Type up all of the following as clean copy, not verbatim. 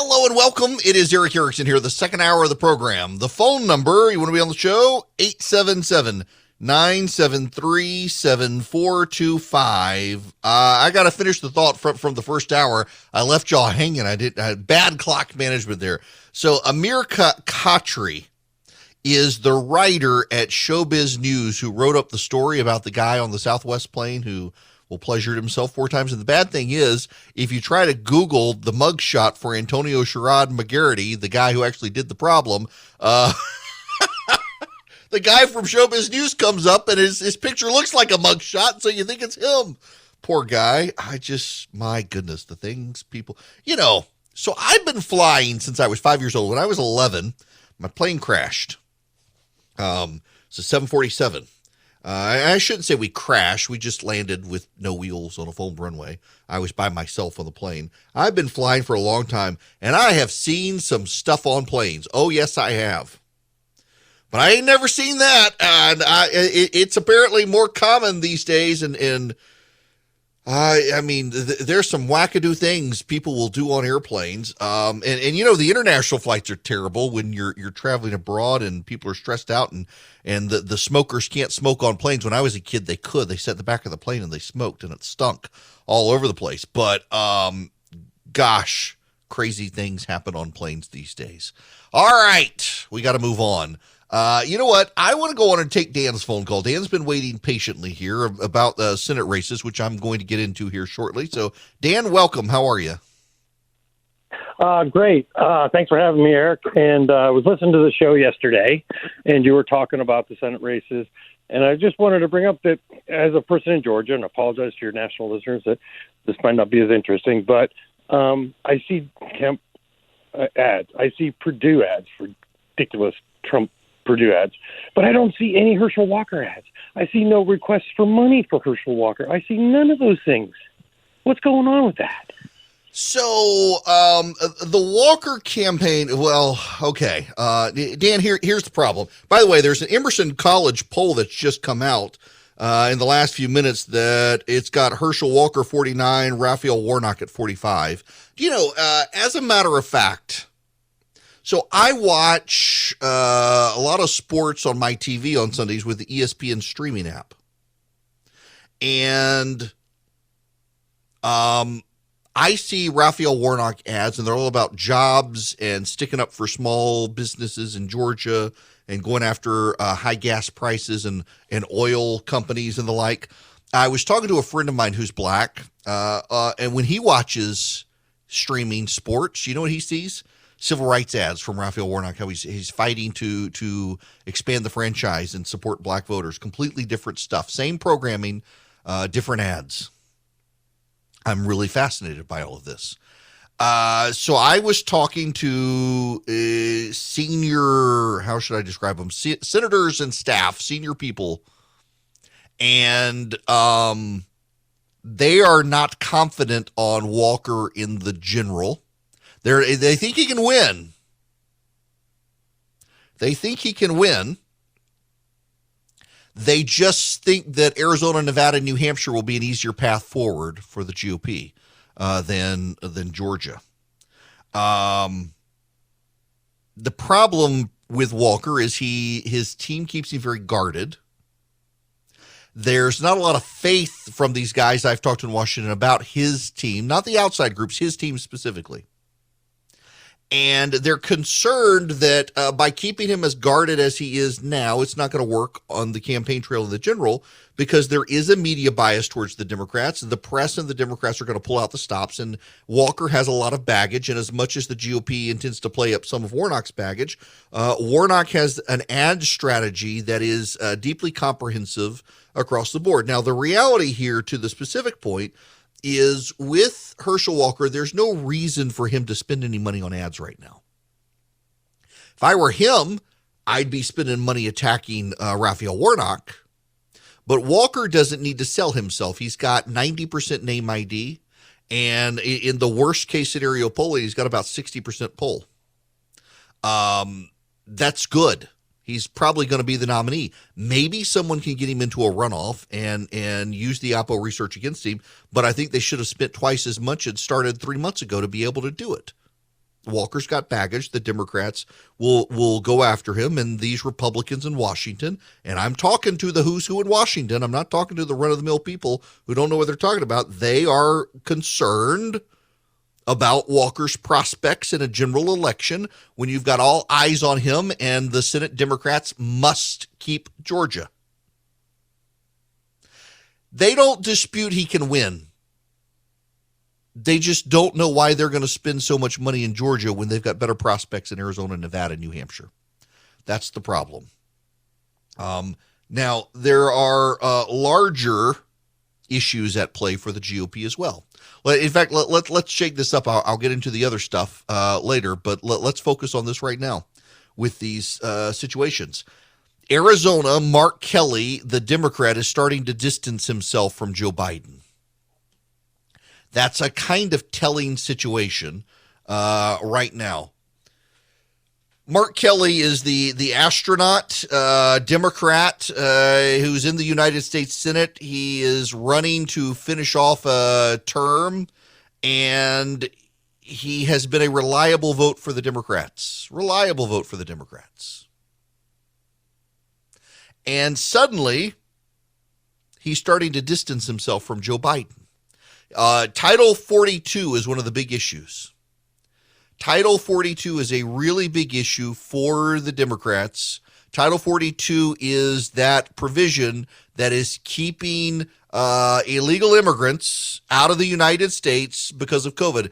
Hello and welcome. It is Eric Erickson here, the second hour of the program. The phone number, you want to be on the show, 877-973-7425. I got to finish the thought from the first hour. I left y'all hanging. I had bad clock management there. So Amir Khatri is the writer at Showbiz News who wrote up the story about the guy on the Southwest plane who pleasured himself 4 times. And the bad thing is, if you try to Google the mugshot for Antonio Sherrod McGarity, the guy who actually did the problem, the guy from Showbiz News comes up and his picture looks like a mugshot, so you think it's him. Poor guy. My goodness, the things people, so I've been flying since I was 5 years old. When I was 11, my plane crashed. It's a 747. I shouldn't say we crashed. We just landed with no wheels on a foam runway. I was by myself on the plane. I've been flying for a long time, and I have seen some stuff on planes. Oh, yes, I have. But I ain't never seen that. And it's apparently more common these days. And I mean, there's some wackadoo things people will do on airplanes. And the international flights are terrible when you're traveling abroad and people are stressed out and the smokers can't smoke on planes. When I was a kid, they could. They sat in the back of the plane and they smoked and it stunk all over the place. But gosh, crazy things happen on planes these days. All right, we got to move on. You know what? I want to go on and take Dan's phone call. Dan's been waiting patiently here about the Senate races, which I'm going to get into here shortly. So, Dan, welcome. How are you? Great. Thanks for having me, Eric. And I was listening to the show yesterday, and you were talking about the Senate races. And I just wanted to bring up that as a person in Georgia, and I apologize to your national listeners that this might not be as interesting, but I see Kemp ads. I see Purdue ads for ridiculous Trump Purdue ads, but I don't see any Herschel Walker ads. I see no requests for money for Herschel Walker. I see none of those things. What's going on with that? So the Walker campaign, well, okay. Dan, here's the problem. By the way, there's an Emerson College poll that's just come out in the last few minutes that it's got Herschel Walker 49, Raphael Warnock at 45. As a matter of fact, so I watch a lot of sports on my TV on Sundays with the ESPN streaming app. And I see Raphael Warnock ads, and they're all about jobs and sticking up for small businesses in Georgia and going after high gas prices and oil companies and the like. I was talking to a friend of mine who's black, and when he watches streaming sports, you know what he sees? Civil rights ads from Raphael Warnock, how he's fighting to expand the franchise and support black voters. Completely different stuff. Same programming, different ads. I'm really fascinated by all of this. So I was talking to senior, how should I describe them? Senators and staff, senior people, and they are not confident on Walker in the general. They think he can win. They think he can win. They just think that Arizona, Nevada, and New Hampshire will be an easier path forward for the GOP than Georgia. The problem with Walker is his team keeps him very guarded. There's not a lot of faith from these guys I've talked to in Washington about his team, not the outside groups, his team specifically. And they're concerned that by keeping him as guarded as he is now, it's not going to work on the campaign trail in the general because there is a media bias towards the Democrats. The press and the Democrats are going to pull out the stops, and Walker has a lot of baggage. And as much as the GOP intends to play up some of Warnock's baggage, Warnock has an ad strategy that is deeply comprehensive across the board. Now, the reality here, to the specific point, is with Herschel Walker, there's no reason for him to spend any money on ads right now. If I were him, I'd be spending money attacking Raphael Warnock. But Walker doesn't need to sell himself. He's got 90% name ID. And in the worst case scenario polling, he's got about 60% poll. That's good. He's probably going to be the nominee. Maybe someone can get him into a runoff and use the Oppo research against him, but I think they should have spent twice as much and started 3 months ago to be able to do it. Walker's got baggage. The Democrats will go after him, and these Republicans in Washington, and I'm talking to the who's who in Washington. I'm not talking to the run-of-the-mill people who don't know what they're talking about. They are concerned about Walker's prospects in a general election when you've got all eyes on him, and the Senate Democrats must keep Georgia. They don't dispute he can win. They just don't know why they're going to spend so much money in Georgia when they've got better prospects in Arizona, Nevada, and New Hampshire. That's the problem. Now, there are larger issues at play for the GOP as well. In fact, let's shake this up. I'll get into the other stuff later, but let's focus on this right now with these situations. Arizona, Mark Kelly, the Democrat, is starting to distance himself from Joe Biden. That's a kind of telling situation right now. Mark Kelly is the astronaut, Democrat, who's in the United States Senate. He is running to finish off a term, and he has been a reliable vote for the Democrats. Reliable vote for the Democrats. And suddenly, he's starting to distance himself from Joe Biden. Title 42 is one of the big issues. Title 42 is a really big issue for the Democrats. Title 42 is that provision that is keeping illegal immigrants out of the United States because of COVID.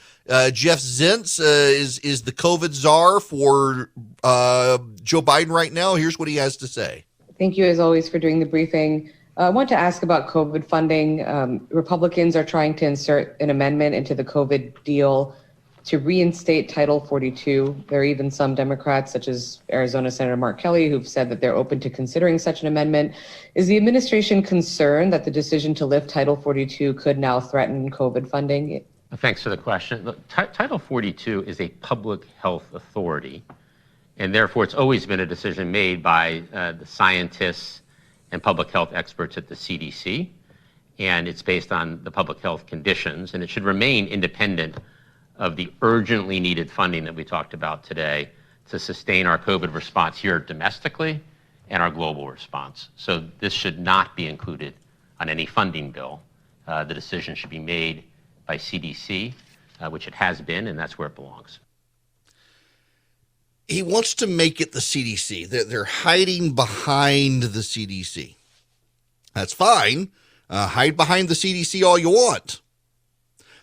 Jeff Zients is the COVID czar for Joe Biden right now. Here's what he has to say. Thank you, as always, for doing the briefing. I want to ask about COVID funding. Republicans are trying to insert an amendment into the COVID deal to reinstate Title 42. There are even some Democrats, such as Arizona Senator Mark Kelly, who've said that they're open to considering such an amendment. Is the administration concerned that the decision to lift Title 42 could now threaten COVID funding? Thanks for the question. Look, Title 42 is a public health authority, and therefore it's always been a decision made by the scientists and public health experts at the CDC, and it's based on the public health conditions, and it should remain independent of the urgently needed funding that we talked about today to sustain our COVID response here domestically and our global response. So this should not be included on any funding bill. The decision should be made by CDC, which it has been, and that's where it belongs. He wants to make it the CDC. They're hiding behind the CDC. That's fine. Hide behind the CDC all you want.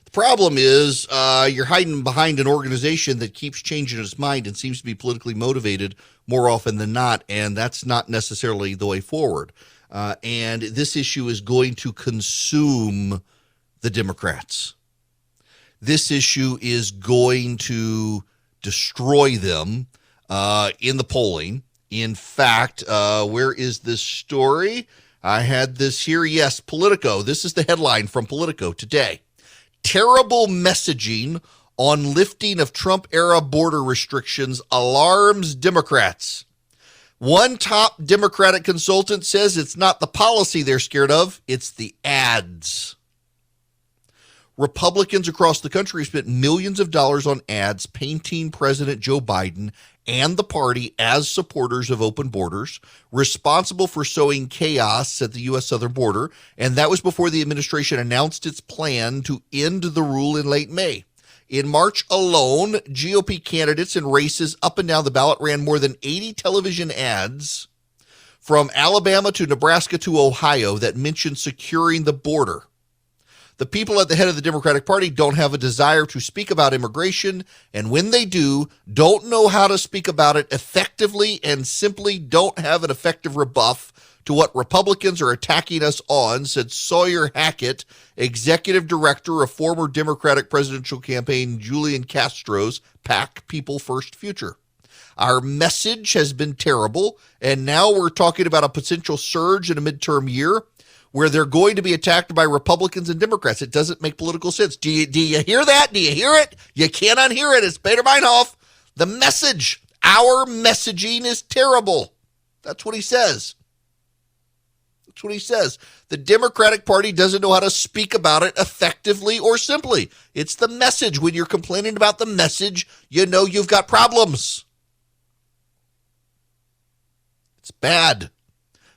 The problem is you're hiding behind an organization that keeps changing its mind and seems to be politically motivated more often than not, and that's not necessarily the way forward. And this issue is going to consume the Democrats. This issue is going to destroy them in the polling. In fact, where is this story? I had this here. Yes, Politico. This is the headline from Politico today. Terrible messaging on lifting of Trump-era border restrictions alarms Democrats. One top Democratic consultant says it's not the policy they're scared of, it's the ads. Republicans across the country spent millions of dollars on ads painting President Joe Biden and the party as supporters of open borders, responsible for sowing chaos at the U.S. southern border, and that was before the administration announced its plan to end the rule in late May. In March alone, GOP candidates in races up and down the ballot ran more than 80 television ads from Alabama to Nebraska to Ohio that mentioned securing the border. The people at the head of the Democratic Party don't have a desire to speak about immigration, and when they do, don't know how to speak about it effectively and simply don't have an effective rebuff to what Republicans are attacking us on, said Sawyer Hackett, executive director of former Democratic presidential campaign Julian Castro's PAC People First Future. Our message has been terrible, and now we're talking about a potential surge in a midterm year where they're going to be attacked by Republicans and Democrats. It doesn't make political sense. Do you hear that? Do you hear it? You can't unhear it. It's Peter Meinhof. The message, our messaging is terrible. That's what he says. That's what he says. The Democratic Party doesn't know how to speak about it effectively or simply. It's the message. When you're complaining about the message, you know you've got problems. It's bad.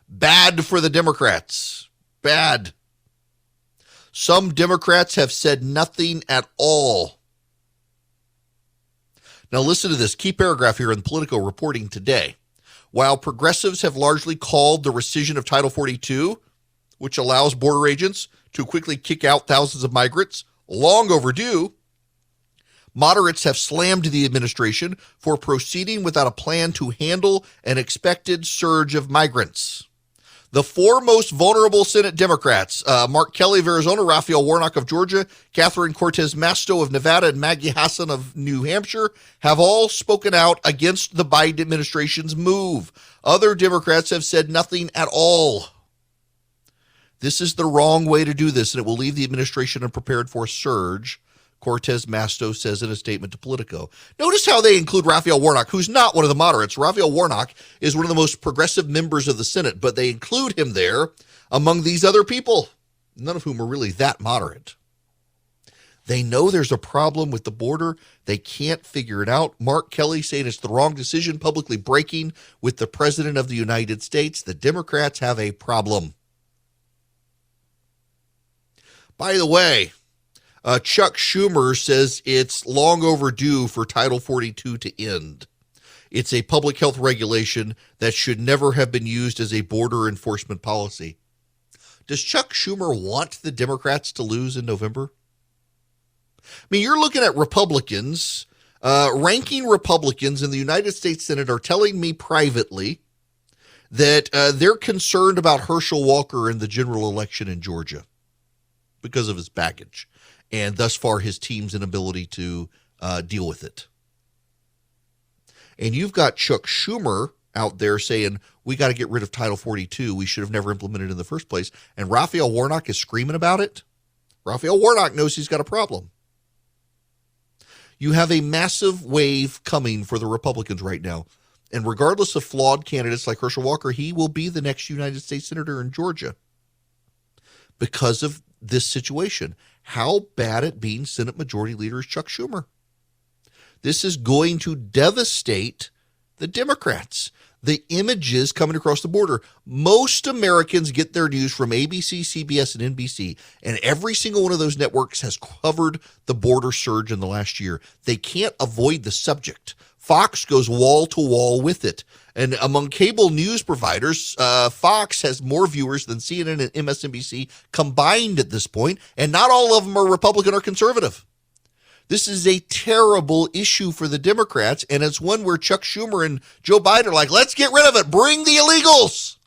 Bad for the Democrats. Bad. Some Democrats have said nothing at all. Now listen to this key paragraph here in Politico reporting today. While progressives have largely called the rescission of Title 42, which allows border agents to quickly kick out thousands of migrants, long overdue, moderates have slammed the administration for proceeding without a plan to handle an expected surge of migrants. The four most vulnerable Senate Democrats, Mark Kelly of Arizona, Raphael Warnock of Georgia, Catherine Cortez Masto of Nevada, and Maggie Hassan of New Hampshire, have all spoken out against the Biden administration's move. Other Democrats have said nothing at all. This is the wrong way to do this, and it will leave the administration unprepared for a surge, Cortez Masto says in a statement to Politico. Notice how they include Raphael Warnock, who's not one of the moderates. Raphael Warnock is one of the most progressive members of the Senate, but they include him there among these other people, none of whom are really that moderate. They know there's a problem with the border. They can't figure it out. Mark Kelly saying it's the wrong decision, publicly breaking with the President of the United States. The Democrats have a problem. By the way, Chuck Schumer says it's long overdue for Title 42 to end. It's a public health regulation that should never have been used as a border enforcement policy. Does Chuck Schumer want the Democrats to lose in November? I mean, you're looking at Republicans, ranking Republicans in the United States Senate are telling me privately that they're concerned about Herschel Walker in the general election in Georgia because of his baggage. And thus far, his team's inability to deal with it. And you've got Chuck Schumer out there saying, we got to get rid of Title 42. We should have never implemented it in the first place. And Raphael Warnock is screaming about it. Raphael Warnock knows he's got a problem. You have a massive wave coming for the Republicans right now. And regardless of flawed candidates like Herschel Walker, he will be the next United States Senator in Georgia because of this situation. How bad at being Senate Majority Leader is Chuck Schumer? This is going to devastate the Democrats. The images coming across the border. Most Americans get their news from ABC, CBS, and NBC, and every single one of those networks has covered the border surge in the last year. They can't avoid the subject. Fox goes wall to wall with it. And among cable news providers, Fox has more viewers than CNN and MSNBC combined at this point, and not all of them are Republican or conservative. This is a terrible issue for the Democrats, and it's one where Chuck Schumer and Joe Biden are like, let's get rid of it. Bring the illegals.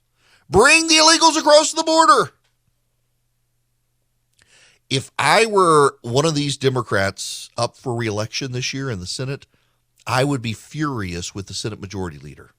Bring the illegals across the border. If I were one of these Democrats up for re-election this year in the Senate, I would be furious with the Senate Majority Leader.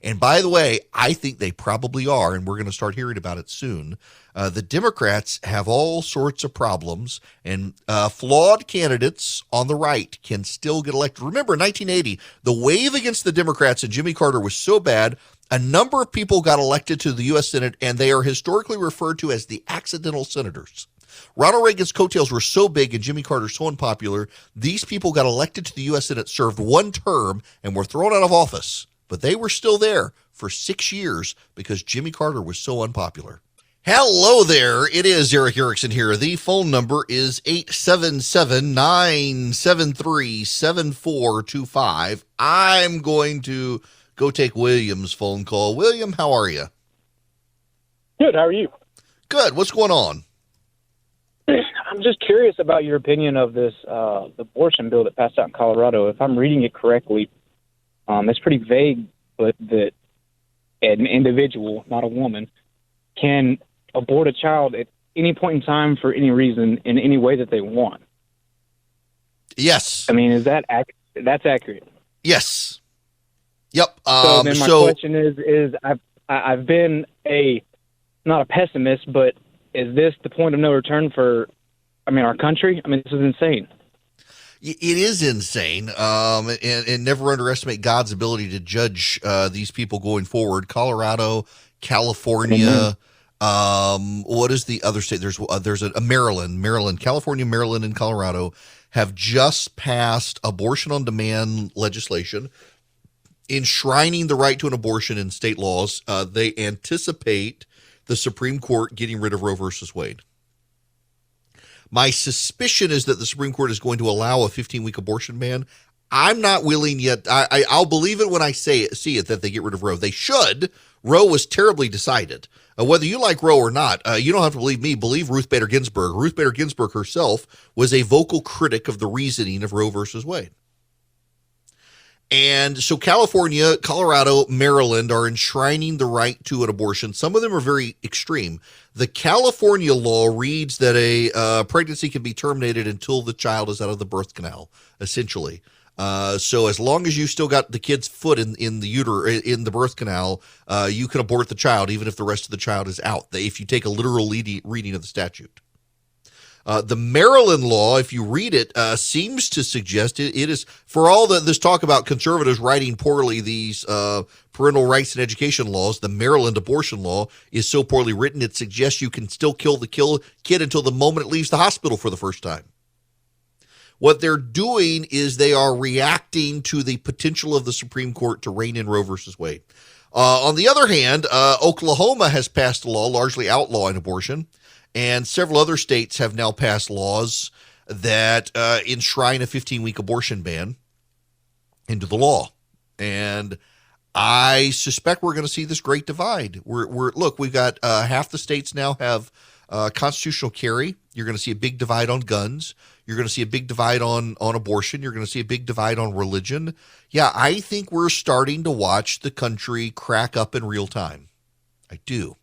And by the way, I think they probably are, and we're going to start hearing about it soon. The Democrats have all sorts of problems, and flawed candidates on the right can still get elected. Remember, in 1980, the wave against the Democrats and Jimmy Carter was so bad, a number of people got elected to the U.S. Senate, and they are historically referred to as the accidental senators. Ronald Reagan's coattails were so big and Jimmy Carter so unpopular, these people got elected to the U.S. Senate, served one term, and were thrown out of office. But they were still there for 6 years because Jimmy Carter was so unpopular. Hello there. It is Eric Erickson here. The phone number is 877-973-7425. I'm going to go take William's phone call. William, how are you? Good. How are you? Good. What's going on? I'm just curious about your opinion of this abortion bill that passed out in Colorado. If I'm reading it correctly, it's pretty vague, but that an individual, not a woman, can abort a child at any point in time for any reason in any way that they want. Yes. I mean, is that that's accurate? Yes. Yep. So then my question is I've been not a pessimist, but is this the point of no return for, our country? This is insane. It is insane, and never underestimate God's ability to judge these people going forward. Colorado, California, What is the other state? There's a Maryland, California, Maryland, and Colorado have just passed abortion on demand legislation, enshrining the right to an abortion in state laws. They anticipate the Supreme Court getting rid of Roe versus Wade. My suspicion is that the Supreme Court is going to allow a 15-week abortion ban. I'm not willing yet. I'll believe it when I see it that they get rid of Roe. They should. Roe was terribly decided. Whether you like Roe or not, you don't have to believe me. Believe Ruth Bader Ginsburg. Ruth Bader Ginsburg herself was a vocal critic of the reasoning of Roe versus Wade. And so California, Colorado, Maryland are enshrining the right to an abortion. Some of them are very extreme. The California law reads that a pregnancy can be terminated until the child is out of the birth canal, essentially. So as long as you still got the kid's foot in the birth canal, you can abort the child, even if the rest of the child is out, if you take a literal reading of the statute. The Maryland law, if you read it, seems to suggest it is, for all this talk about conservatives writing poorly these parental rights and education laws, the Maryland abortion law is so poorly written, it suggests you can still kill the kid until the moment it leaves the hospital for the first time. What they're doing is they are reacting to the potential of the Supreme Court to rein in Roe versus Wade. On the other hand, Oklahoma has passed a law largely outlawing abortion, and several other states have now passed laws that enshrine a 15-week abortion ban into the law. And I suspect we're going to see this great divide. Look, we've got half the states now have constitutional carry. You're going to see a big divide on guns. You're going to see a big divide on abortion. You're going to see a big divide on religion. Yeah, I think we're starting to watch the country crack up in real time. I do.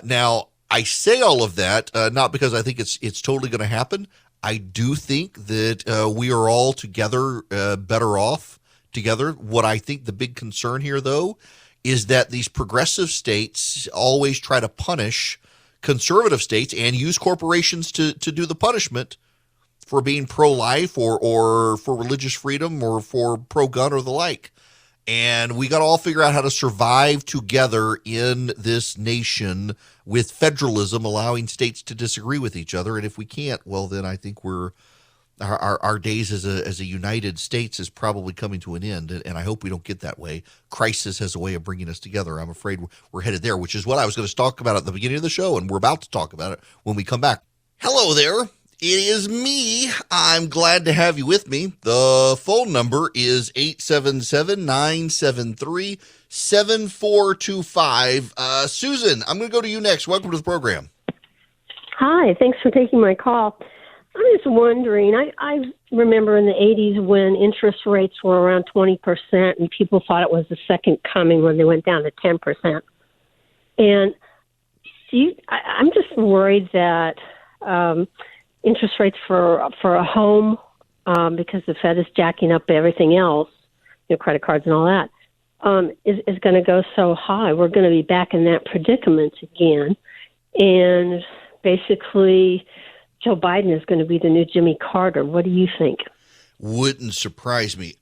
Now, I say all of that not because I think it's totally going to happen. I do think that we are all together better off together. What I think the big concern here, though, is that these progressive states always try to punish conservative states and use corporations to do the punishment for being pro-life or for religious freedom or for pro-gun or the like. And we got to all figure out how to survive together in this nation with federalism, allowing states to disagree with each other. And if we can't, well, then I think our days as a United States is probably coming to an end. And I hope we don't get that way. Crisis has a way of bringing us together. I'm afraid we're headed there, which is what I was going to talk about at the beginning of the show. And we're about to talk about it when we come back. Hello there. It is me. I'm glad to have you with me. The phone number is 877-973-7425. Susan, I'm going to go to you next. Welcome to the program. Hi, thanks for taking my call. I'm just wondering, I remember in the 80s when interest rates were around 20% and people thought it was the second coming when they went down to 10%. And I'm just worried that interest rates for a home, because the Fed is jacking up everything else, credit cards and all that, is going to go so high. We're going to be back in that predicament again. And basically, Joe Biden is going to be the new Jimmy Carter. What do you think? Wouldn't surprise me.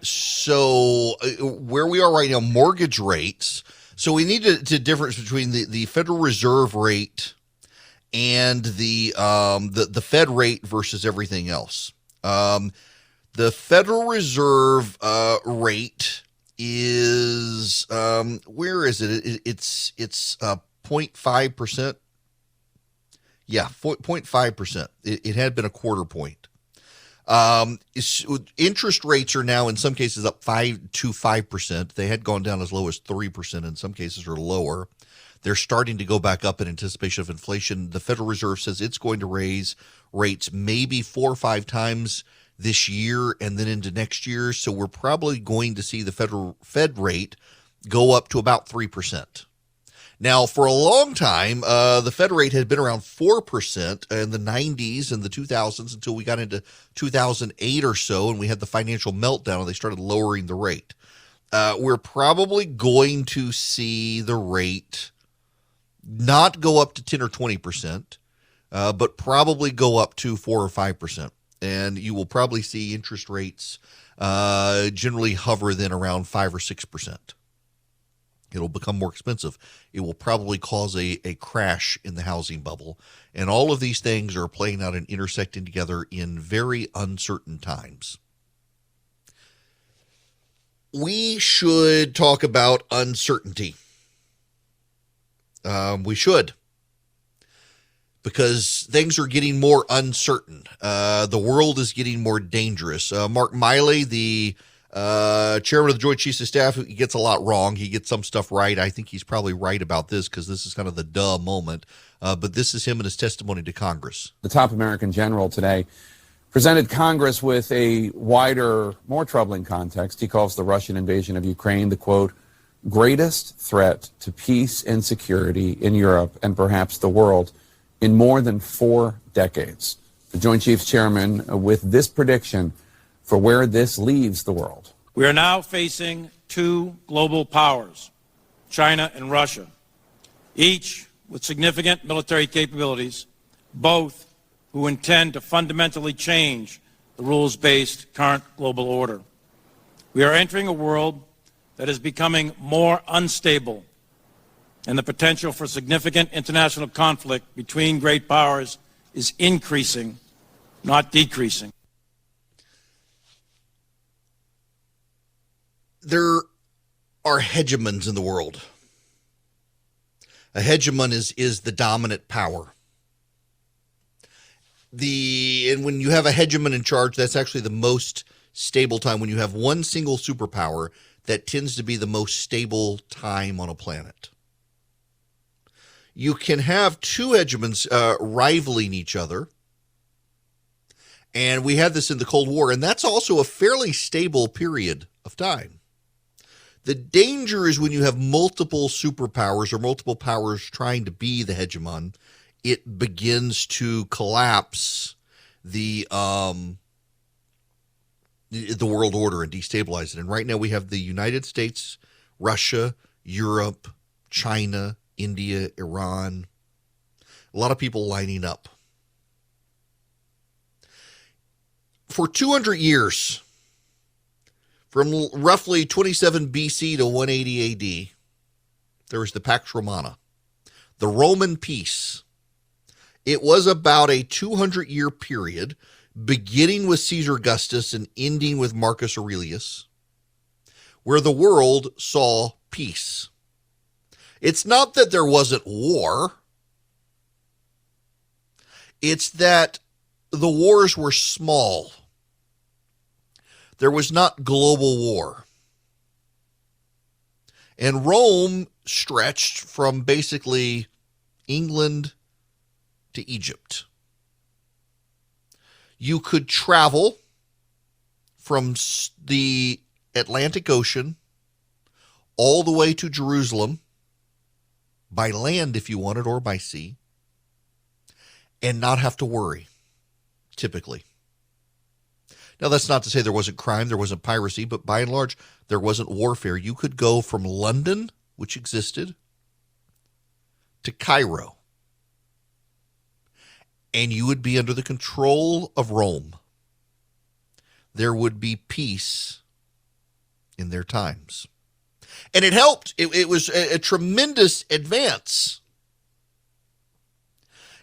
So where we are right now, mortgage rates. So we need to difference between the Federal Reserve rate and the Fed rate versus everything else. The Federal Reserve rate is where is it? It's 0.5%. Yeah, 0.5%. It had been a quarter point. Interest rates are now in some cases up 5%. They had gone down as low as 3% in some cases, or lower. They're starting to go back up in anticipation of inflation. The Federal Reserve says it's going to raise rates maybe 4 or 5 times this year and then into next year. So we're probably going to see the Fed rate go up to about 3%. Now, for a long time, the Fed rate had been around 4% in the 90s and the 2000s until we got into 2008 or so, and we had the financial meltdown and they started lowering the rate. We're probably going to see the rate not go up to 10 or 20%, but probably go up to 4 or 5%. And you will probably see interest rates generally hover then around 5 or 6%. It'll become more expensive. It will probably cause a crash in the housing bubble. And all of these things are playing out and intersecting together in very uncertain times. We should talk about uncertainty. We should. Because things are getting more uncertain. The world is getting more dangerous. Mark Miley, the chairman of the Joint Chiefs of Staff, he gets a lot wrong. He gets some stuff right. I think he's probably right about this because this is kind of the duh moment. But this is him in his testimony to Congress. The top American general today presented Congress with a wider, more troubling context. He calls the Russian invasion of Ukraine the, quote, greatest threat to peace and security in Europe and perhaps the world in more than 4 decades. The Joint Chiefs chairman with this prediction for where this leaves the world. We are now facing 2 global powers, China and Russia, each with significant military capabilities, both who intend to fundamentally change the rules-based current global order. We are entering a world that is becoming more unstable, and the potential for significant international conflict between great powers is increasing, not decreasing. There are hegemons in the world. A hegemon is the dominant power. And when you have a hegemon in charge, that's actually the most stable time. When you have one single superpower, that tends to be the most stable time on a planet. You can have 2 hegemons rivaling each other. And we had this in the Cold War, and that's also a fairly stable period of time. The danger is when you have multiple superpowers or multiple powers trying to be the hegemon, it begins to collapse the world order and destabilize it. And right now we have the United States, Russia, Europe, China, India, Iran, a lot of people lining up. For 200 years, from roughly 27 BC to 180 AD, there was the Pax Romana, the Roman peace. It was about a 200-year period, beginning with Caesar Augustus and ending with Marcus Aurelius, where the world saw peace. It's not that there wasn't war. It's that the wars were small. There was not global war. And Rome stretched from basically England to Egypt. You could travel from the Atlantic Ocean all the way to Jerusalem by land if you wanted, or by sea, and not have to worry, typically. Now, that's not to say there wasn't crime, there wasn't piracy, but by and large, there wasn't warfare. You could go from London, which existed, to Cairo, and you would be under the control of Rome. There would be peace in their times. And it helped. It was a tremendous advance.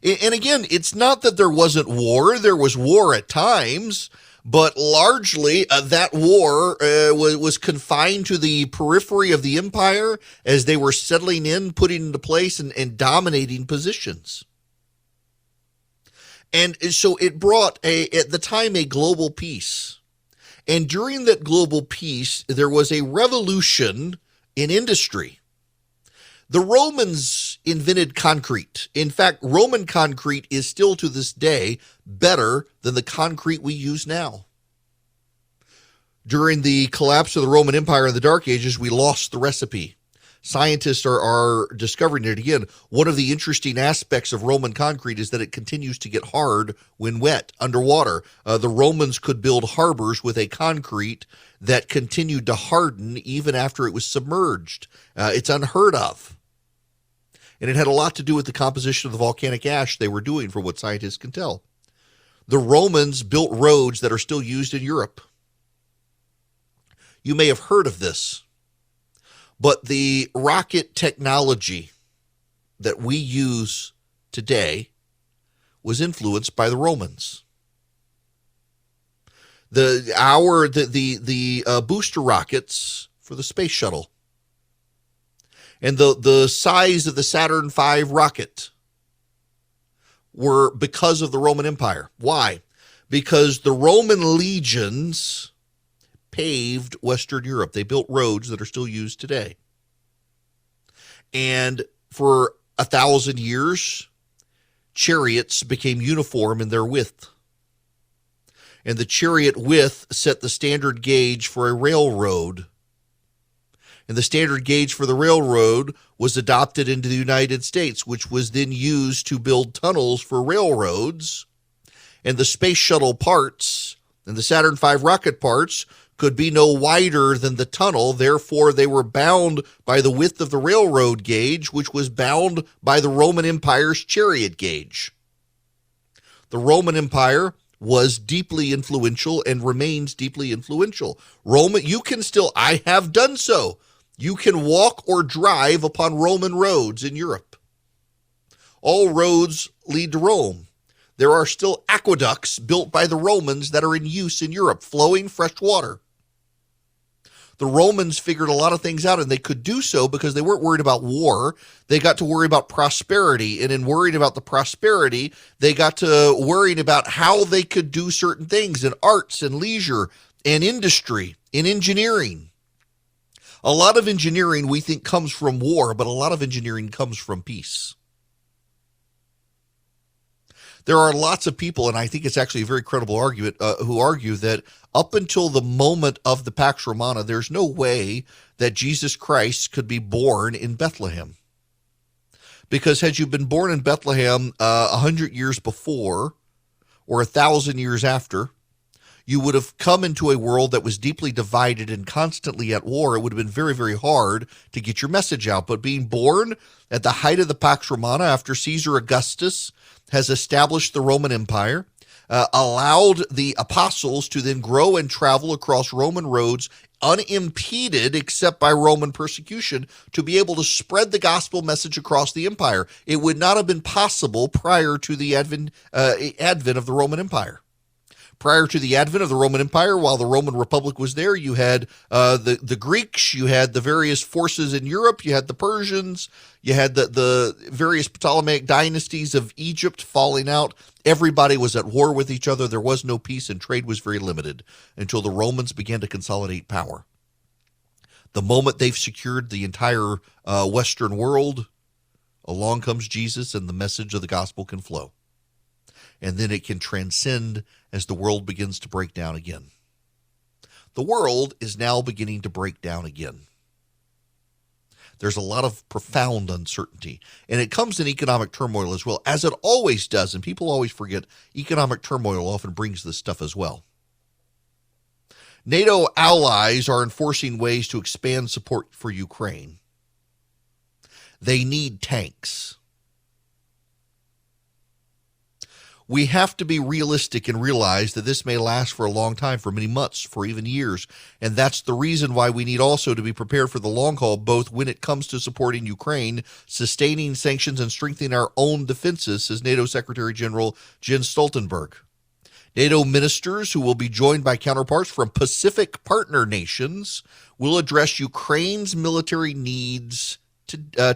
And again, it's not that there wasn't war. There was war at times, but largely that war was confined to the periphery of the empire as they were settling in, putting into place, and dominating positions. And so it brought, at the time, a global peace. And during that global peace, there was a revolution in industry. The Romans invented concrete. In fact, Roman concrete is still to this day better than the concrete we use now. During the collapse of the Roman Empire in the Dark Ages, we lost the recipe. Scientists are discovering it again. One of the interesting aspects of Roman concrete is that it continues to get hard when wet, underwater. The Romans could build harbors with a concrete that continued to harden even after it was submerged. It's unheard of. And it had a lot to do with the composition of the volcanic ash they were doing, from what scientists can tell. The Romans built roads that are still used in Europe. You may have heard of this. But the rocket technology that we use today was influenced by the Romans. The booster rockets for the space shuttle and the size of the Saturn V rocket were because of the Roman Empire. Why? Because the Roman legions paved Western Europe. They built roads that are still used today. And for 1,000 years, chariots became uniform in their width. And the chariot width set the standard gauge for a railroad. And the standard gauge for the railroad was adopted into the United States, which was then used to build tunnels for railroads. And the space shuttle parts and the Saturn V rocket parts could be no wider than the tunnel. Therefore, they were bound by the width of the railroad gauge, which was bound by the Roman Empire's chariot gauge. The Roman Empire was deeply influential and remains deeply influential. I have done so. You can walk or drive upon Roman roads in Europe. All roads lead to Rome. There are still aqueducts built by the Romans that are in use in Europe, flowing fresh water. The Romans figured a lot of things out, and they could do so because they weren't worried about war. They got to worry about prosperity, and in worrying about the prosperity, they got to worrying about how they could do certain things in arts and leisure and industry, in engineering. A lot of engineering we think comes from war, but a lot of engineering comes from peace. There are lots of people, and I think it's actually a very credible argument, who argue that up until the moment of the Pax Romana, there's no way that Jesus Christ could be born in Bethlehem. Because had you been born in Bethlehem 100 years before or 1,000 years after, you would have come into a world that was deeply divided and constantly at war. It would have been very, very hard to get your message out. But being born at the height of the Pax Romana after Caesar Augustus has established the Roman Empire, allowed the apostles to then grow and travel across Roman roads unimpeded except by Roman persecution to be able to spread the gospel message across the empire. It would not have been possible prior to the advent of the Roman Empire. Prior to the advent of the Roman Empire, while the Roman Republic was there, you had the Greeks, you had the various forces in Europe, you had the Persians, you had the various Ptolemaic dynasties of Egypt falling out. Everybody was at war with each other. There was no peace, and trade was very limited until the Romans began to consolidate power. The moment they've secured the entire Western world, along comes Jesus, and the message of the gospel can flow. And then it can transcend as the world begins to break down again. The world is now beginning to break down again. There's a lot of profound uncertainty, and it comes in economic turmoil as well, as it always does, and people always forget economic turmoil often brings this stuff as well. NATO allies are enforcing ways to expand support for Ukraine. They need tanks. We have to be realistic and realize that this may last for a long time, for many months, for even years. And that's the reason why we need also to be prepared for the long haul, both when it comes to supporting Ukraine, sustaining sanctions, and strengthening our own defenses, says NATO Secretary General Jens Stoltenberg. NATO ministers, who will be joined by counterparts from Pacific partner nations, will address Ukraine's military needs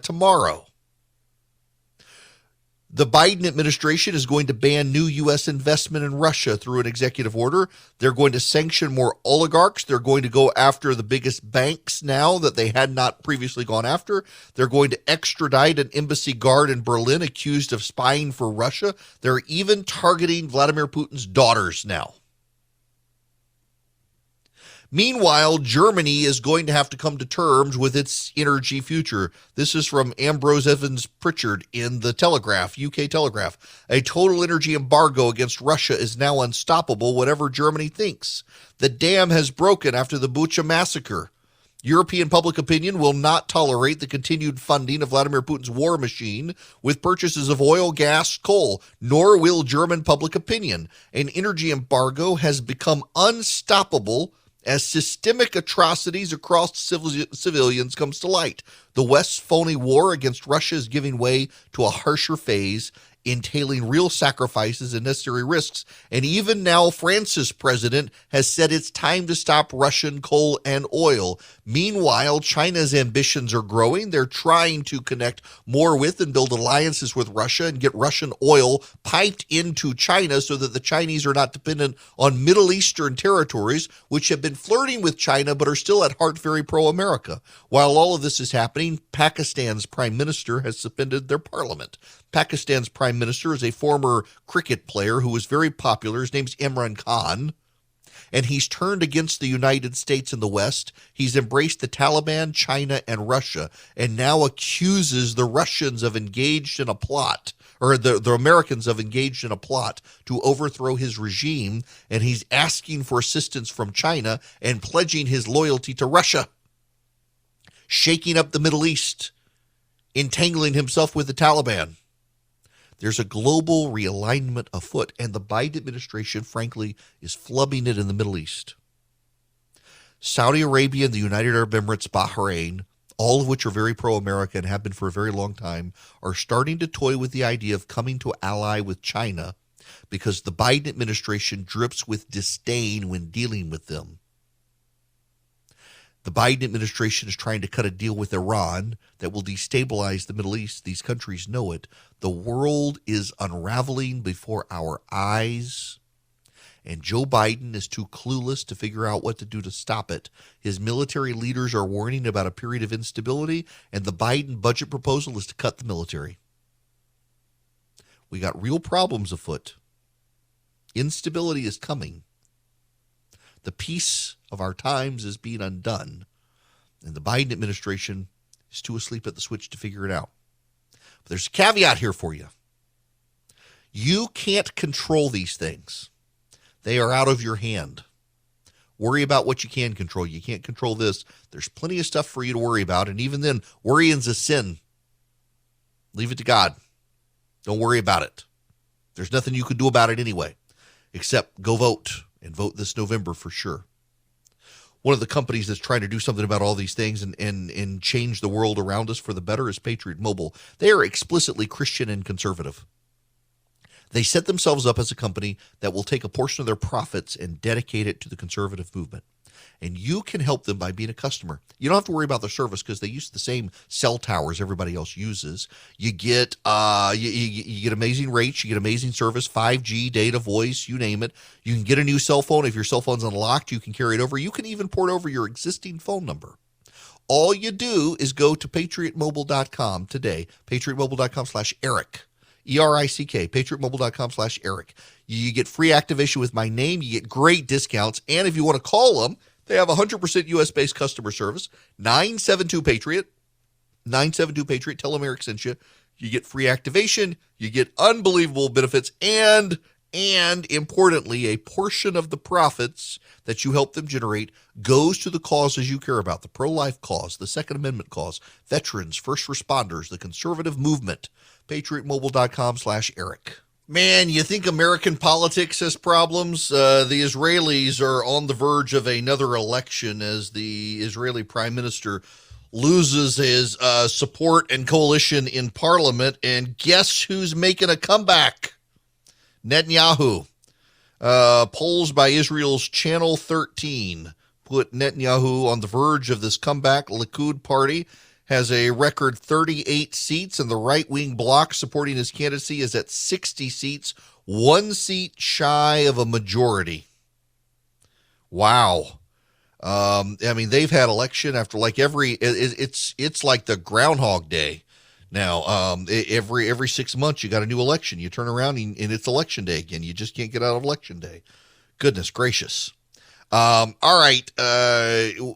tomorrow. The Biden administration is going to ban new U.S. investment in Russia through an executive order. They're going to sanction more oligarchs. They're going to go after the biggest banks now that they had not previously gone after. They're going to extradite an embassy guard in Berlin accused of spying for Russia. They're even targeting Vladimir Putin's daughters now. Meanwhile, Germany is going to have to come to terms with its energy future. This is from Ambrose Evans Pritchard in the Telegraph, UK Telegraph. A total energy embargo against Russia is now unstoppable, whatever Germany thinks. The dam has broken after the Bucha massacre. European public opinion will not tolerate the continued funding of Vladimir Putin's war machine with purchases of oil, gas, coal, nor will German public opinion. An energy embargo has become unstoppable as systemic atrocities across civilians comes to light. The West's phony war against Russia is giving way to a harsher phase, entailing real sacrifices and necessary risks. And even now, France's president has said it's time to stop Russian coal and oil. Meanwhile, China's ambitions are growing. They're trying to connect more with and build alliances with Russia and get Russian oil piped into China so that the Chinese are not dependent on Middle Eastern territories, which have been flirting with China but are still at heart very pro-America. While all of this is happening, Pakistan's prime minister has suspended their parliament. Pakistan's prime minister is a former cricket player who was very popular. His name's Imran Khan, and he's turned against the United States and the West. He's embraced the Taliban, China, and Russia, and now accuses the Russians of engaged in a plot, or the Americans of engaged in a plot to overthrow his regime, and he's asking for assistance from China and pledging his loyalty to Russia, shaking up the Middle East, entangling himself with the Taliban. There's a global realignment afoot, and the Biden administration, frankly, is flubbing it in the Middle East. Saudi Arabia and the United Arab Emirates, Bahrain, all of which are very pro-America and have been for a very long time, are starting to toy with the idea of coming to ally with China because the Biden administration drips with disdain when dealing with them. The Biden administration is trying to cut a deal with Iran that will destabilize the Middle East. These countries know it. The world is unraveling before our eyes, and Joe Biden is too clueless to figure out what to do to stop it. His military leaders are warning about a period of instability, and the Biden budget proposal is to cut the military. We got real problems afoot. Instability is coming. The peace of our times is being undone, and the Biden administration is too asleep at the switch to figure it out. But there's a caveat here for you. You can't control these things. They are out of your hand. Worry about what you can control. You can't control this. There's plenty of stuff for you to worry about, and even then, worrying's a sin. Leave it to God. Don't worry about it. There's nothing you can do about it anyway, except go vote, and vote this November for sure. One of the companies that's trying to do something about all these things and change the world around us for the better is Patriot Mobile. They are explicitly Christian and conservative. They set themselves up as a company that will take a portion of their profits and dedicate it to the conservative movement. And you can help them by being a customer. You don't have to worry about their service because they use the same cell towers everybody else uses. You get you get amazing rates. You get amazing service, 5G, data, voice, you name it. You can get a new cell phone. If your cell phone's unlocked, you can carry it over. You can even port over your existing phone number. All you do is go to patriotmobile.com today, patriotmobile.com/Eric. ERICK, patriotmobile.com/Eric. You get free activation with my name. You get great discounts. And if you want to call them, they have 100% U.S.-based customer service. 972-PATRIOT. 972-PATRIOT. Tell them Eric sent you. You get free activation. You get unbelievable benefits. And importantly, a portion of the profits that you help them generate goes to the causes you care about. The pro-life cause, the Second Amendment cause, veterans, first responders, the conservative movement. patriotmobile.com/Eric. Man, you think American politics has problems? The Israelis are on the verge of another election as the Israeli prime minister loses his support and coalition in parliament. And guess who's making a comeback? Netanyahu. Polls by Israel's Channel 13 put Netanyahu on the verge of this comeback. Likud party has a record 38 seats, and the right-wing bloc supporting his candidacy is at 60 seats, 1 seat shy of a majority. Wow. I mean, they've had election after like it's like the Groundhog Day. Now, every 6 months you got a new election. You turn around and it's election day again. You just can't get out of election day. Goodness gracious. All right,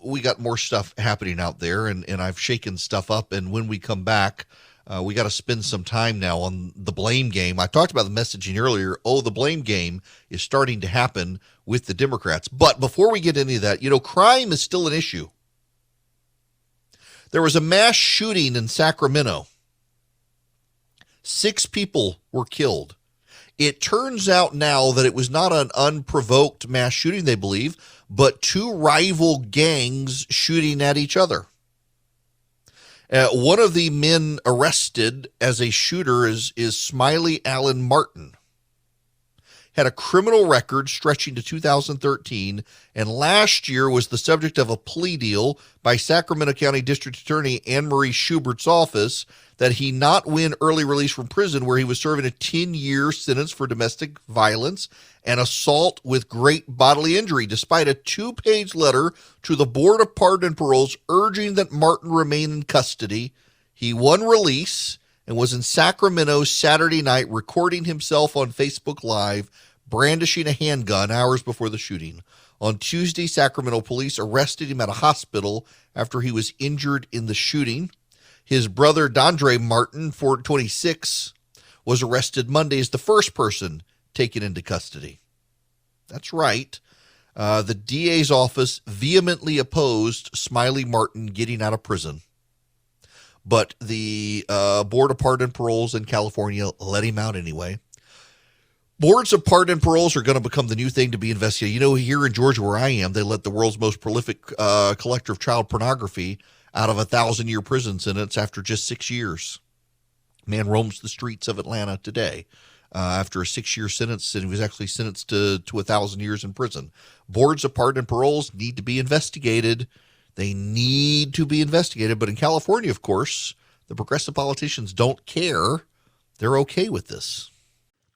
we got more stuff happening out there, and I've shaken stuff up, and when we come back, we got to spend some time now on the blame game. I talked about the messaging earlier. Oh, the blame game is starting to happen with the Democrats. But before we get into that, crime is still an issue. There was a mass shooting in Sacramento. 6 people were killed. It turns out now that it was not an unprovoked mass shooting, they believe, but two rival gangs shooting at each other. One of the men arrested as a shooter is Smiley Allen Martin. Had a criminal record stretching to 2013, and last year was the subject of a plea deal by Sacramento County District Attorney Anne Marie Schubert's office that he not win early release from prison, where he was serving a 10-year sentence for domestic violence and assault with great bodily injury, despite a 2-page letter to the Board of Pardon and Paroles urging that Martin remain in custody. He won release and was in Sacramento Saturday night recording himself on Facebook Live, brandishing a handgun hours before the shooting. On Tuesday, Sacramento police arrested him at a hospital after he was injured in the shooting. His brother, Dondre Martin, 26, was arrested Monday as the first person taken into custody. That's right. The DA's office vehemently opposed Smiley Martin getting out of prison. But the Board of Pardon and Paroles in California let him out anyway. Boards of pardon and paroles are going to become the new thing to be investigated. You know, here in Georgia where I am, they let the world's most prolific collector of child pornography out of a 1,000-year prison sentence after just 6 years. Man roams the streets of Atlanta today after a 6-year sentence, and he was actually sentenced to 1,000 years in prison. Boards of pardon and paroles need to be investigated. They need to be investigated. But in California, of course, the progressive politicians don't care. They're okay with this.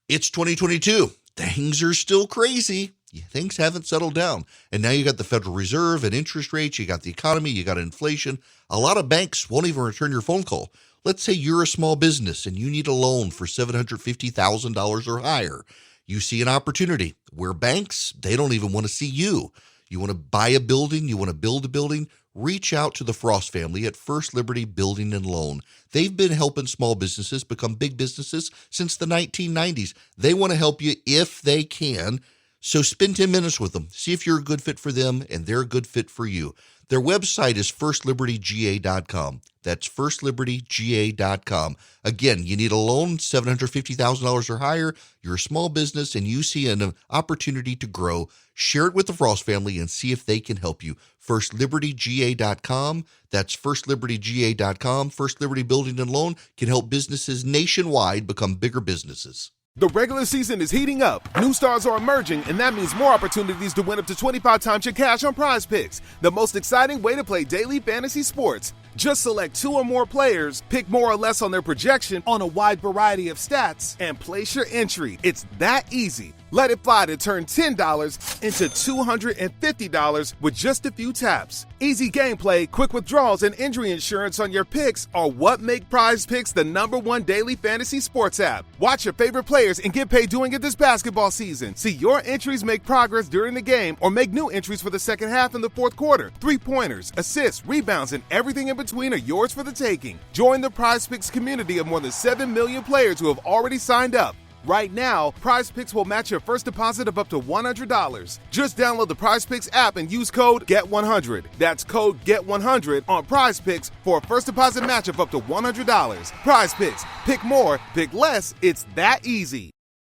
It's 2022. Things are still crazy. Things haven't settled down. And now you got the Federal Reserve and interest rates. You got the economy. You got inflation. A lot of banks won't even return your phone call. Let's say you're a small business and you need a loan for $750,000 or higher. You see an opportunity where banks, they don't even want to see you. You want to buy a building. You want to build a building. Reach out to the Frost family at First Liberty Building and Loan. They've been helping small businesses become big businesses since the 1990s. They want to help you if they can. So spend 10 minutes with them. See if you're a good fit for them and they're a good fit for you. Their website is firstlibertyga.com. That's firstlibertyga.com. Again, you need a loan, $750,000 or higher. You're a small business and you see an opportunity to grow. Share it with the Frost family and see if they can help you. firstlibertyga.com. That's firstlibertyga.com. First Liberty Building and Loan can help businesses nationwide become bigger businesses. The regular season is heating up. New stars are emerging, and that means more opportunities to win up to 25 times your cash on Prize Picks, the most exciting way to play daily fantasy sports. Just select 2 or more players, pick more or less on their projection on a wide variety of stats, and place your entry. It's that easy. Let it fly to turn $10 into $250 with just a few taps. Easy gameplay, quick withdrawals, and injury insurance on your picks are what make Prize Picks the #1 daily fantasy sports app. Watch your favorite players and get paid doing it this basketball season. See your entries make progress during the game or make new entries for the second half and the fourth quarter. 3-pointers, assists, rebounds, and everything in between are yours for the taking. Join the Prize Picks community of more than 7 million players who have already signed up. Right now, Prize Picks will match your first deposit of up to $100. Just download the Prize Picks app and use code GET100. That's code GET100 on Prize Picks for a first deposit match of up to $100. Prize Picks. Pick more, pick less. It's that easy.